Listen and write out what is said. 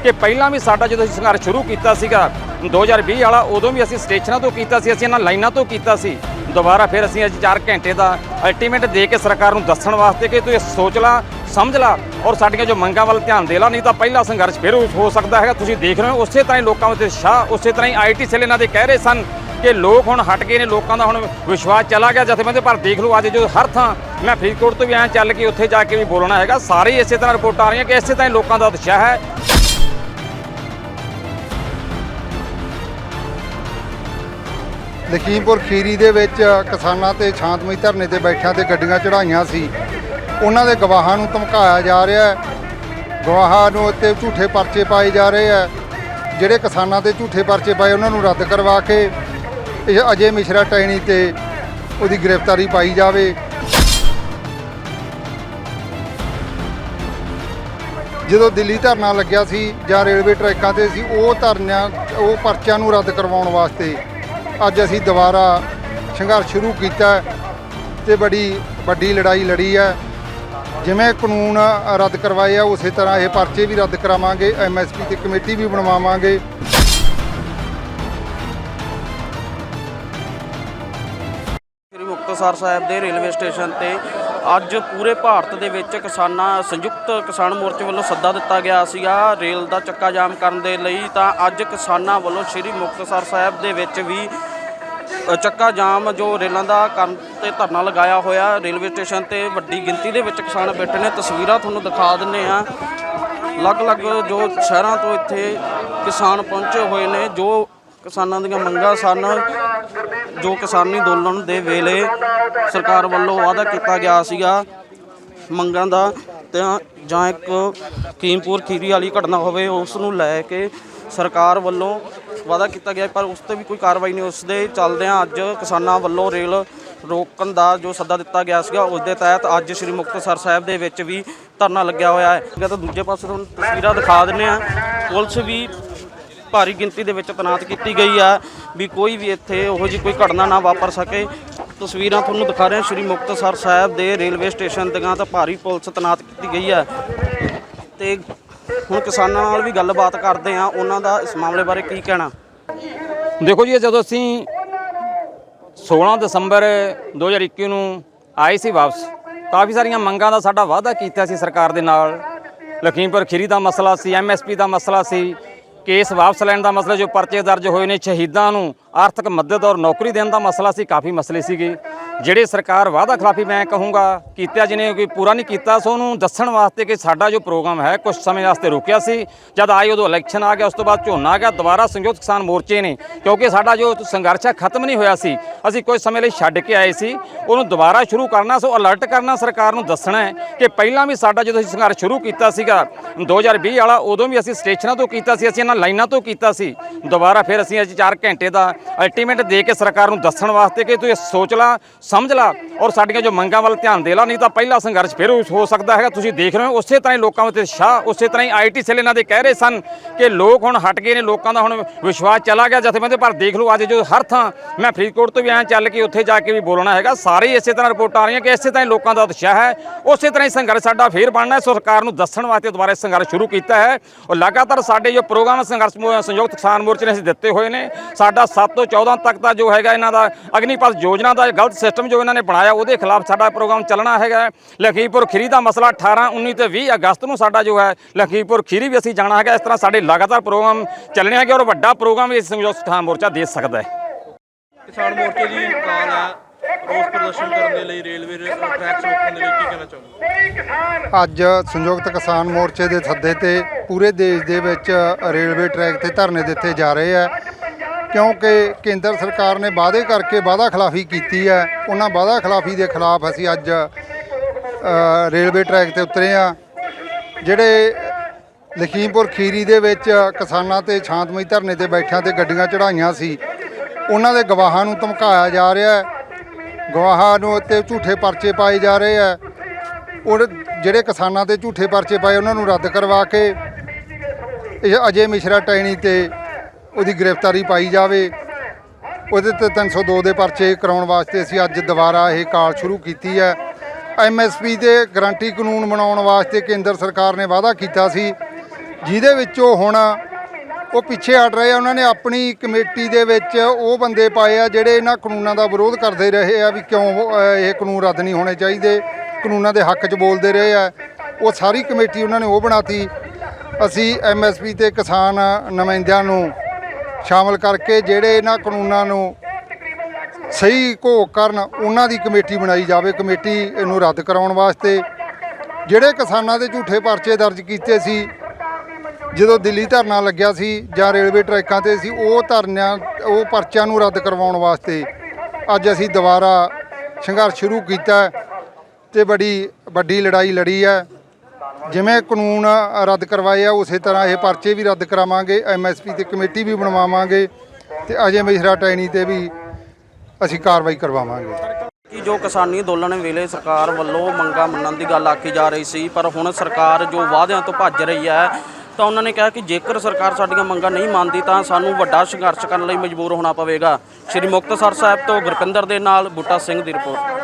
कि पहला भी साडा जो संघर्ष शुरू किया 2020 वाला उदों भी असीं स्टेशनों तो किया, असीं इन्हां लाइनां तो किया। दोबारा फिर असीं अज 4 घंटे का अल्टीमेट दे के सरकार नूं दस्सण वास्ते कि तूं सोच ला समझ ला और साडियां जो मंगां वल ध्यान दे ला, नहीं तो पहला संघर्ष फिर हो सकता है। तुसीं देख रहे हो उस तरह ही लोगों उत्ते शाह, उस तरह ही IT सैल इन्हां दे कह रहे सन कि लोग हुण हट गए ने, लोगों का हुण विश्वास चला गया जथेबंदी। पर देख लो अज जो हर थां मैं फरीदकोट तो भी आया चल के उत्थे जाके भी बोलना है, सारे इस तरह रिपोर्ट आ रही है कि इस तरह लोगों का उत्साह है। लखीमपुर खीरी दे विच किसानां ते शांतमई धरने ते बैठिਆਂ ते गड्डियां चढ़ाईਆਂ सी, ਉਹਨਾਂ ਦੇ ਗਵਾਹਾਂ ਨੂੰ ਧਮਕਾਇਆ ਜਾ ਰਿਹਾ ਹੈ, ਗਵਾਹਾਂ ਨੂੰ ਉੱਤੇ ਝੂਠੇ ਪਰਚੇ ਪਾਏ ਜਾ ਰਹੇ ਹੈ। ਜਿਹੜੇ ਕਿਸਾਨਾਂ ਤੇ ਝੂਠੇ ਪਰਚੇ ਪਾਏ ਉਹਨਾਂ ਨੂੰ ਰੱਦ ਕਰਵਾ ਕੇ ਅਜੇ ਮਿਸ਼ਰਾ ਟੈਣੀ ਤੇ ਉਹਦੀ ਗ੍ਰਿਫਤਾਰੀ ਪਾਈ ਜਾਵੇ। ਜਦੋਂ ਦਿੱਲੀ ਧਰਨਾ ਲੱਗਿਆ ਸੀ ਜਾਂ ਰੇਲਵੇ ਟਰੈਕਾਂ ਤੇ ਸੀ, ਉਹ ਪਰਚਿਆਂ ਨੂੰ ਰੱਦ ਕਰਵਾਉਣ ਵਾਸਤੇ ਅੱਜ ਅਸੀਂ ਦੁਬਾਰਾ ਸੰਘਰਸ਼ ਸ਼ੁਰੂ ਕੀਤਾ ਤੇ ਬੜੀ ਵੱਡੀ ਲੜਾਈ ਲੜੀ ਹੈ। ਜਿਵੇਂ ਕਾਨੂੰਨ ਰੱਦ ਕਰਵਾਏ ਆ ਉਸੇ ਤਰ੍ਹਾਂ ਇਹ ਪਰਚੇ ਵੀ ਰੱਦ ਕਰਾਵਾਂਗੇ, MSP ਦੀ ਕਮੇਟੀ ਵੀ ਬਣਵਾਵਾਂਗੇ। ਸ੍ਰੀ ਮੁਕਤਸਰ ਸਾਹਿਬ ਦੇ ਰੇਲਵੇ ਸਟੇਸ਼ਨ ਤੇ ਅੱਜ ਪੂਰੇ ਭਾਰਤ ਦੇ ਵਿੱਚ ਸੰਯੁਕਤ ਕਿਸਾਨ ਮੋਰਚੇ ਵੱਲੋਂ ਸੱਦਾ ਦਿੱਤਾ ਗਿਆ ਸੀਗਾ ਰੇਲ ਦਾ ਚੱਕਾ ਜਾਮ ਕਰਨ ਦੇ ਲਈ। ਤਾਂ ਅੱਜ ਕਿਸਾਨਾਂ ਵੱਲੋਂ ਸ੍ਰੀ ਮੁਕਤਸਰ ਸਾਹਿਬ ਦੇ ਵਿੱਚ ਵੀ ਚੱਕਾ ਜਾਮ ਜੋ ਰੇਲਾਂ ਦਾ ਕਰਨ ਤੇ ਧਰਨਾ ਲਗਾਇਆ ਹੋਇਆ। ਰੇਲਵੇ ਸਟੇਸ਼ਨ ਤੇ ਵੱਡੀ ਗਿਣਤੀ ਦੇ ਵਿੱਚ ਕਿਸਾਨ ਬੈਠੇ ਨੇ, ਤਸਵੀਰਾਂ ਤੁਹਾਨੂੰ ਦਿਖਾ ਦਿੰਦੇ ਆ। ਅਲੱਗ-ਅਲੱਗ ਜੋ ਸ਼ਹਿਰਾਂ ਤੋਂ ਇੱਥੇ ਕਿਸਾਨ ਪਹੁੰਚੇ ਹੋਏ ਨੇ, ਜੋ ਕਿਸਾਨਾਂ ਦੀਆਂ ਮੰਗਾਂ ਸਨ, ਜੋ ਕਿਸਾਨੀ ਅੰਦੋਲਨ ਦੇ ਵੇਲੇ ਸਰਕਾਰ ਵੱਲੋਂ ਵਾਅਦਾ ਕੀਤਾ ਗਿਆ ਸੀਗਾ ਮੰਗਾਂ ਦਾ, ਤਾਂ ਜਾਂ ਇੱਕ ਲਖੀਮਪੁਰ ਖੀਰੀ ਵਾਲੀ ਘਟਨਾ ਹੋਵੇ ਉਸ ਨੂੰ ਲੈ ਕੇ ਸਰਕਾਰ ਵੱਲੋਂ ਵਾਅਦਾ ਕੀਤਾ ਗਿਆ, ਪਰ ਉਸ 'ਤੇ ਵੀ ਕੋਈ ਕਾਰਵਾਈ ਨਹੀਂ। ਉਸ ਦੇ ਚੱਲਦਿਆਂ ਅੱਜ ਕਿਸਾਨਾਂ ਵੱਲੋਂ ਰੇਲ ਰੋਕਣ ਦਾ ਜੋ ਸੱਦਾ ਦਿੱਤਾ ਗਿਆ ਸੀਗਾ ਉਸ ਦੇ ਤਹਿਤ ਅੱਜ ਸ੍ਰੀ ਮੁਕਤਸਰ ਸਾਹਿਬ ਦੇ ਵਿੱਚ ਵੀ ਧਰਨਾ ਲੱਗਿਆ ਹੋਇਆ ਹੈ। ਤਾਂ ਦੂਜੇ ਪਾਸੇ ਤੁਹਾਨੂੰ ਤਸਵੀਰਾਂ ਦਿਖਾ ਦਿੰਦੇ ਹਾਂ, ਪੁਲਿਸ ਵੀ ਭਾਰੀ ਗਿਣਤੀ ਦੇ ਵਿੱਚ ਤੈਨਾਤ ਕੀਤੀ ਗਈ ਆ ਵੀ ਕੋਈ ਵੀ ਇੱਥੇ ਉਹੋ ਜਿਹੀ ਕੋਈ ਘਟਨਾ ਨਾ ਵਾਪਰ ਸਕੇ। ਤਸਵੀਰਾਂ ਤੁਹਾਨੂੰ ਦਿਖਾ ਰਹੇ ਹਾਂ ਸ੍ਰੀ ਮੁਕਤਸਰ ਸਾਹਿਬ ਦੇ ਰੇਲਵੇ ਸਟੇਸ਼ਨ ਦੀਆਂ, ਤਾਂ ਭਾਰੀ ਪੁਲਿਸ ਤੈਨਾਤ ਕੀਤੀ ਗਈ ਹੈ। ਤੇ ਹੁਣ ਕਿਸਾਨਾਂ ਨਾਲ ਵੀ ਗੱਲਬਾਤ ਕਰਦੇ ਆ, ਉਹਨਾਂ ਦਾ ਇਸ ਮਾਮਲੇ ਬਾਰੇ ਕੀ ਕਹਿਣਾ। देखो जी, ਜਦੋਂ ਅਸੀਂ 16 ਦਸੰਬਰ 2021 ਨੂੰ ਆਏ ਸੀ ਵਾਪਸ, ਕਾਫੀ ਸਾਰੀਆਂ ਮੰਗਾਂ ਦਾ ਸਾਡਾ ਵਾਅਦਾ ਕੀਤਾ ਸੀ ਸਰਕਾਰ ਦੇ ਨਾਲ। ਲਖੀਮਪੁਰ ਖੀਰੀ ਦਾ ਮਸਲਾ ਸੀ, MSP ਦਾ ਮਸਲਾ ਸੀ, ਕੇਸ ਵਾਪਸ ਲੈਣ ਦਾ ਮਸਲਾ, ਜੋ ਪਰਚੇ ਦਰਜ ਹੋਏ ਨੇ, ਸ਼ਹੀਦਾਂ ਨੂੰ ਆਰਥਿਕ ਮਦਦ ਔਰ ਨੌਕਰੀ ਦੇਣ ਦਾ ਮਸਲਾ ਸੀ। ਕਾਫੀ ਮਸਲੇ ਸੀਗੇ ਜਿਹੜੇ ਸਰਕਾਰ ਵਾਅਦਾ ਖਿਲਾਫੀ ਮੈਂ ਕਹੂੰਗਾ ਕੀਤਾ, ਜਿਹਨੇ ਕੋਈ ਪੂਰਾ ਨਹੀਂ ਕੀਤਾ। ਸੋ ਉਹਨੂੰ ਦੱਸਣ ਵਾਸਤੇ ਕਿ ਸਾਡਾ ਜੋ ਪ੍ਰੋਗਰਾਮ ਹੈ ਕੁਝ ਸਮੇਂ ਵਾਸਤੇ ਰੁਕਿਆ ਸੀ, ਜਦ ਆਏ ਉਦੋਂ ਇਲੈਕਸ਼ਨ ਆ ਗਿਆ, ਉਸ ਤੋਂ ਬਾਅਦ ਝੋਨਾ ਆ ਗਿਆ। ਦੁਬਾਰਾ ਸੰਯੁਕਤ ਕਿਸਾਨ ਮੋਰਚੇ ਨੇ, ਕਿਉਂਕਿ ਸਾਡਾ ਜੋ ਸੰਘਰਸ਼ ਹੈ ਖਤਮ ਨਹੀਂ ਹੋਇਆ ਸੀ, ਅਸੀਂ ਕੁਝ ਸਮੇਂ ਲਈ ਛੱਡ ਕੇ ਆਏ ਸੀ, ਉਹਨੂੰ ਦੁਬਾਰਾ ਸ਼ੁਰੂ ਕਰਨਾ। ਸੋ ਅਲਰਟ ਕਰਨਾ ਸਰਕਾਰ ਨੂੰ, ਦੱਸਣਾ ਹੈ ਕਿ ਪਹਿਲਾਂ ਵੀ ਸਾਡਾ ਜਦੋਂ ਸੰਘਰਸ਼ ਸ਼ੁਰੂ ਕੀਤਾ 2020 ਵਾਲਾ ਉਦੋਂ ਵੀ ਅਸੀਂ ਸਟੇਸ਼ਨਾਂ ਤੋਂ ਕੀਤਾ ਸੀ, ਅਸੀਂ ਇਹਨਾਂ ਲਾਈਨਾਂ ਤੋਂ ਕੀਤਾ ਸੀ। ਦੁਬਾਰਾ ਫਿਰ ਅਸੀਂ ਅੱਜ 4 ਘੰਟੇ ਦਾ ਅਲਟੀਮੇਟ ਦੇ ਕੇ ਸਰਕਾਰ ਨੂੰ ਦੱਸਣ ਵਾਸਤੇ ਕਿ ਤੂੰ ਸੋਚ ਲਾ ਸਮਝ ਲਾ ਔਰ ਸਾਡੀਆਂ ਜੋ ਮੰਗਾਂ ਵੱਲ ਧਿਆਨ ਦੇ ਲਾ, ਨਹੀਂ ਤਾਂ ਪਹਿਲਾ ਸੰਘਰਸ਼ ਫਿਰ ਹੋ ਸਕਦਾ ਹੈ। ਤੁਸੀਂ ਦੇਖ ਰਹੇ ਹੋ ਉਸੇ ਤਰ੍ਹਾਂ ਹੀ ਲੋਕਾਂ ਉੱਤੇ ਸ਼ਾਹ, ਉਸੇ ਤਰ੍ਹਾਂ ਹੀ IT ਸੈਲ ਇਹਨਾਂ ਦੇ ਕਹਿ ਰਹੇ ਸਨ ਕਿ ਲੋਕ ਹੁਣ ਹਟ ਗਏ ਨੇ, ਲੋਕਾਂ ਦਾ ਹੁਣ ਵਿਸ਼ਵਾਸ ਚਲਾ ਗਿਆ ਜਥੇਬੰਦੀ। ਪਰ ਦੇਖ ਲਓ ਅੱਜ ਜੋ ਹਰ ਥਾਂ ਮੈਂ ਫਰੀਦਕੋਟ ਤੋਂ ਵੀ ਆਇਆ ਚੱਲ ਕੇ ਉੱਥੇ ਜਾ ਕੇ ਵੀ ਬੋਲਣਾ ਹੈਗਾ, ਸਾਰੇ ਇਸੇ ਤਰ੍ਹਾਂ ਰਿਪੋਰਟ ਆ ਰਹੀਆਂ ਕਿ ਇਸੇ ਤਰ੍ਹਾਂ ਹੀ ਲੋਕਾਂ ਦਾ ਉਤਸ਼ਾਹ ਹੈ। ਉਸੇ ਤਰ੍ਹਾਂ ਹੀ ਸੰਘਰਸ਼ ਸਾਡਾ ਫੇਰ ਬਣਨਾ ਹੈ। ਸਰਕਾਰ ਨੂੰ ਦੱਸਣ ਵਾਸਤੇ ਦੁਬਾਰਾ ਸੰਘਰਸ਼ ਸ਼ੁਰੂ ਕੀਤਾ ਹੈ। ਔਰ ਲਗਾਤਾਰ ਸਾਡੇ ਜੋ ਪ੍ਰੋਗਰਾਮ ਸੰਘਰਸ਼ ਸੰਯੁਕਤ ਕਿਸਾਨ ਮੋਰਚੇ ਨੇ ਅਸੀਂ ਦਿੱਤੇ ਹੋਏ ਨੇ, ਸਾਡਾ 7 ਤੋਂ 14 ਤੱਕ ਦਾ ਜੋ ਹੈਗਾ ਇਹਨਾਂ ਦਾ ਅਗਨੀਪਥ ਯੋਜਨਾ ਦਾ ਗਲਤ ਸਿਸਟਮ ਜੋ ਇਹਨਾਂ ਨੇ ਬਣਾਇਆ ਉਹਦੇ ਖਿਲਾਫ ਸਾਡਾ ਪ੍ਰੋਗਰਾਮ ਚੱਲਣਾ ਹੈਗਾ। ਲਖੀਮਪੁਰ ਖੀਰੀ ਦਾ ਮਸਲਾ 18, 19 ਤੇ 20 ਅਗਸਤ ਨੂੰ ਸਾਡਾ ਜੋ ਹੈ ਲਖੀਮਪੁਰ ਖੀਰੀ ਵੀ ਅਸੀਂ ਜਾਣਾ ਹੈਗਾ। ਇਸ ਤਰ੍ਹਾਂ ਸਾਡੇ ਲਗਾਤਾਰ ਪ੍ਰੋਗਰਾਮ ਚੱਲਣੇ ਹੈਗੇ ਔਰ ਵੱਡਾ ਪ੍ਰੋਗਰਾਮ ਵੀ ਸੰਯੁਕਤ ਕਿਸਾਨ ਮੋਰਚਾ ਦੇ ਸਕਦਾ ਹੈ। ਕਿਸਾਨ ਮੋਰਚੇ ਦੀ ਕਾਲ ਹੈ ਰੋਸ ਪ੍ਰਦਰਸ਼ਨ ਕਰਨ ਦੇ ਲਈ, ਰੇਲਵੇ ਟਰੈਕਸ ਰੋਕਣ ਦੇ ਲਈ, ਕੀ ਕਹਿਣਾ ਚਾਹੁੰਦੇ? ਅੱਜ ਸੰਯੁਕਤ ਕਿਸਾਨ ਮੋਰਚੇ ਦੇ ਸੱਦੇ ਤੇ ਪੂਰੇ ਦੇਸ਼ ਦੇ ਵਿੱਚ ਰੇਲਵੇ ਟਰੈਕ ਤੇ ਧਰਨੇ ਦਿੱਤੇ ਜਾ ਰਹੇ ਆ, ਕਿਉਂਕਿ ਕੇਂਦਰ ਸਰਕਾਰ ਨੇ ਵਾਅਦੇ ਕਰਕੇ ਵਾਅਦਾ ਖਿਲਾਫੀ ਕੀਤੀ ਹੈ। ਉਹਨਾਂ ਵਾਅਦਾ ਖਿਲਾਫੀ ਦੇ ਖਿਲਾਫ ਅਸੀਂ ਅੱਜ ਰੇਲਵੇ ਟਰੈਕ ਤੇ ਉਤਰੇ ਆ। ਜਿਹੜੇ ਲਖੀਮਪੁਰ ਖੀਰੀ ਦੇ ਵਿੱਚ ਕਿਸਾਨਾਂ ਤੇ ਸ਼ਾਂਤਮਈ ਧਰਨੇ ਤੇ ਬੈਠਿਆਂ ਤੇ ਗੱਡੀਆਂ ਚੜਾਈਆਂ ਸੀ, ਉਹਨਾਂ ਦੇ ਗਵਾਹਾਂ ਨੂੰ ਧਮਕਾਇਆ ਜਾ ਰਿਹਾ ਹੈ, ਗਵਾਹਾਂ ਨੂੰ ਉੱਤੇ ਝੂਠੇ ਪਰਚੇ ਪਾਏ ਜਾ ਰਹੇ ਆ। ਉਹ ਜਿਹੜੇ ਕਿਸਾਨਾਂ ਤੇ ਝੂਠੇ ਪਰਚੇ ਪਾਏ ਉਹਨਾਂ ਨੂੰ ਰੱਦ ਕਰਵਾ ਕੇ ਅਜੇ ਮਿਸ਼ਰਾ ਟੈਣੀ ਤੇ ਉਹਦੀ ਗ੍ਰਿਫਤਾਰੀ ਪਾਈ ਜਾਵੇ। ਉਹਦੇ ਤੇ 302 ਦੇ ਪਰਚੇ ਕਰਾਉਣ ਵਾਸਤੇ ਅਸੀਂ ਅੱਜ ਦੁਬਾਰਾ ਇਹ ਕਾਲ ਸ਼ੁਰੂ ਕੀਤੀ ਹੈ। MSP ਦੇ ਗਰੰਟੀ ਕਾਨੂੰਨ ਬਣਾਉਣ ਵਾਸਤੇ ਕੇਂਦਰ ਸਰਕਾਰ ਨੇ ਵਾਅਦਾ ਕੀਤਾ ਸੀ ਜਿਹਦੇ ਵਿੱਚੋਂ ਹੁਣ ਉਹ ਪਿੱਛੇ ਹਟ ਰਹੇ ਆ। ਉਹਨਾਂ ਨੇ ਆਪਣੀ ਕਮੇਟੀ ਦੇ ਵਿੱਚ ਉਹ ਬੰਦੇ ਪਾਏ ਆ ਜਿਹੜੇ ਇਹਨਾਂ ਕਾਨੂੰਨਾਂ ਦਾ ਵਿਰੋਧ ਕਰਦੇ ਰਹੇ ਆ ਵੀ ਕਿਉਂ ਇਹ ਕਾਨੂੰਨ ਰੱਦ ਨਹੀਂ ਹੋਣੇ ਚਾਹੀਦੇ, ਕਾਨੂੰਨਾਂ ਦੇ ਹੱਕ 'ਚ ਬੋਲਦੇ ਰਹੇ ਆ। ਉਹ ਸਾਰੀ ਕਮੇਟੀ ਉਹਨਾਂ ਨੇ ਉਹ ਬਣਾਤੀ। ਅਸੀਂ MSP ਤੇ ਕਿਸਾਨ ਨੁਮਾਇੰਦਿਆਂ ਨੂੰ ਸ਼ਾਮਲ ਕਰਕੇ ਜਿਹੜੇ ਇਹਨਾਂ ਕਾਨੂੰਨਾਂ ਨੂੰ ਸਹੀ ਘੋਖ ਕਰਨ ਉਹਨਾਂ ਦੀ ਕਮੇਟੀ ਬਣਾਈ ਜਾਵੇ। ਕਮੇਟੀ ਇਹਨੂੰ ਰੱਦ ਕਰਾਉਣ ਵਾਸਤੇ ਜਿਹੜੇ ਕਿਸਾਨਾਂ ਦੇ ਝੂਠੇ ਪਰਚੇ ਦਰਜ ਕੀਤੇ ਸੀ ਜਦੋਂ ਦਿੱਲੀ ਧਰਨਾ ਲੱਗਿਆ ਸੀ ਜਾਂ ਰੇਲਵੇ ਟਰੈਕਾਂ ਤੇ ਸੀ, ਉਹ ਪਰਚਿਆਂ ਨੂੰ ਰੱਦ ਕਰਵਾਉਣ ਵਾਸਤੇ ਅੱਜ ਅਸੀਂ ਦੁਬਾਰਾ ਸੰਘਰਸ਼ ਸ਼ੁਰੂ ਕੀਤਾ ਤੇ ਬੜੀ ਵੱਡੀ ਲੜਾਈ ਲੜੀ ਹੈ। ਜਿਵੇਂ ਕਾਨੂੰਨ ਰੱਦ ਕਰਵਾਏ ਆ ਉਸੇ ਤਰ੍ਹਾਂ ਇਹ ਪਰਚੇ ਵੀ ਰੱਦ ਕਰਾਵਾਂਗੇ। MSP ਤੇ ਕਮੇਟੀ ਵੀ ਬਣਵਾਵਾਂਗੇ ਤੇ ਅਜੇ ਮਿਸ਼ਰਾ ਟੈਣੀ ਤੇ ਵੀ ਅਸੀਂ ਕਾਰਵਾਈ ਕਰਵਾਵਾਂਗੇ। ਕਿ ਜੋ ਕਿਸਾਨੀ ਅੰਦੋਲਨ ਵੇਲੇ ਸਰਕਾਰ ਵੱਲੋਂ ਮੰਗਾਂ ਮੰਨਣ ਦੀ ਗੱਲ ਆਖੀ ਜਾ ਰਹੀ ਸੀ, ਪਰ ਹੁਣ ਸਰਕਾਰ ਜੋ ਵਾਅਦਿਆਂ ਤੋਂ ਭੱਜ ਰਹੀ ਹੈ, ਤਾਂ ਉਹਨਾਂ ਨੇ ਕਿਹਾ ਕਿ ਜੇਕਰ ਸਰਕਾਰ ਸਾਡੀਆਂ ਮੰਗਾਂ ਨਹੀਂ ਮੰਨਦੀ ਤਾਂ ਸਾਨੂੰ ਵੱਡਾ ਸੰਘਰਸ਼ ਕਰਨ ਲਈ ਮਜਬੂਰ ਹੋਣਾ ਪਵੇਗਾ। ਸ਼੍ਰੀ ਮੁਕਤਸਰ ਸਾਹਿਬ ਤੋਂ ਗੁਰਪਿੰਦਰ ਦੇ ਨਾਲ ਬੂਟਾ ਸਿੰਘ ਦੀ ਰਿਪੋਰਟ।